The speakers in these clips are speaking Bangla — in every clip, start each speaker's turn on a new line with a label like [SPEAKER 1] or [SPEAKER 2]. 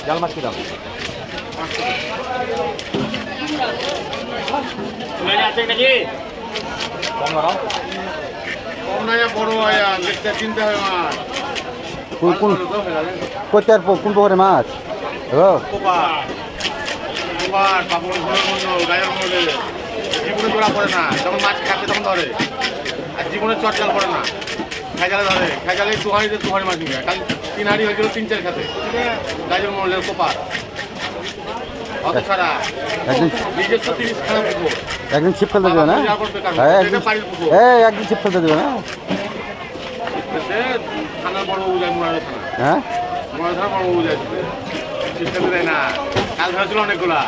[SPEAKER 1] জাল মাছ কি দাম? কম দাম
[SPEAKER 2] কম না বড় হয় দেখতে চিনতে হয় মাছ
[SPEAKER 1] কোন কোন কোথার কোন পুকুরে মাছ? ও
[SPEAKER 2] গায়ের মধ্যে জীবনে ধরা পড়ে না, যখন মাছ খাচ্ছে তখন ধরে, আর জীবনে চটকাল পড়ে না, খেজালে ধরে, খেজালে দুহারি মাছ নিয়ে কাল 3 হাড়ি হয়েছিল 3-4 খাতে গাজর মহলের কোপার অত ছাড়া নিজস্ব 30 খানা পুকুর।
[SPEAKER 1] একদিন ছিপ ফেলতে দেবে না? একদিন ছিপ ফেলতে দেবে না?
[SPEAKER 2] থানার বড় যায় মোড়ার থানা,
[SPEAKER 1] হ্যাঁ
[SPEAKER 2] মোড়ার থানা বড় যায় ছিপ ফেলতে দেয় না। কাল ধরেছিল অনেকগুলা,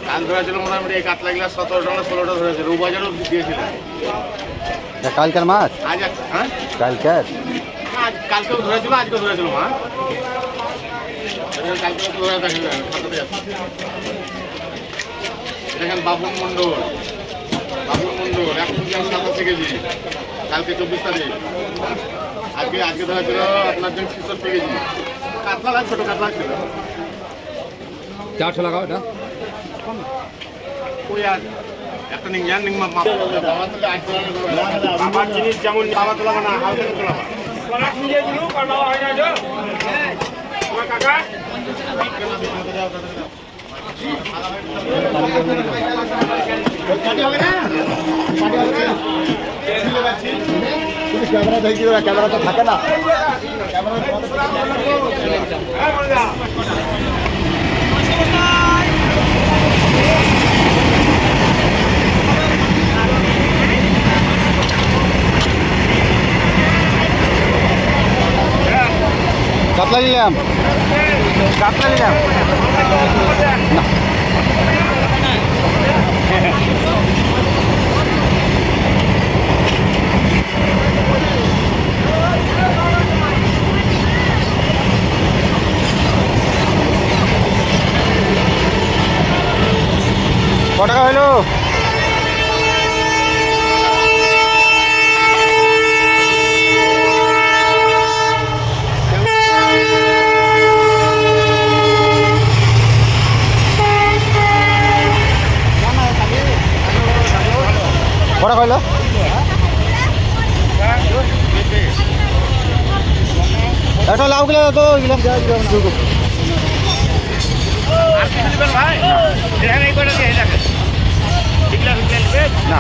[SPEAKER 2] কাল ধরেছিল মোটামুটি এই কাতলা গিলা 17টা না 16টা ধরেছিল, রোবাজারও দিয়েছিলেন।
[SPEAKER 1] কালকার মাছ?
[SPEAKER 2] আজ হ্যাঁ
[SPEAKER 1] কালকার
[SPEAKER 2] কালকেও ধরেছিল, আজকেও ধরেছিল মা, কালকেও ধরে দেখেন বাবুল মন্ডল 127 কেজি, কালকে 24 তারিখ, আজকে ধরেছিল আপনার জন্য 66 কেজি। কাতলা ছোট কাতলা ছিল
[SPEAKER 1] 400 লাগাও এটা।
[SPEAKER 2] ওই আর একটা নিংজান নিংমা বাবার জিনিস যেমন বাবা তোলা না হালকা তোলা কাকা
[SPEAKER 1] ক্যামেরা তো থাকে না। কাতলা নিলাম না। কত টাকা হইলো? কটা কইলো? একটা লাউ গেলে তো এগুলো না।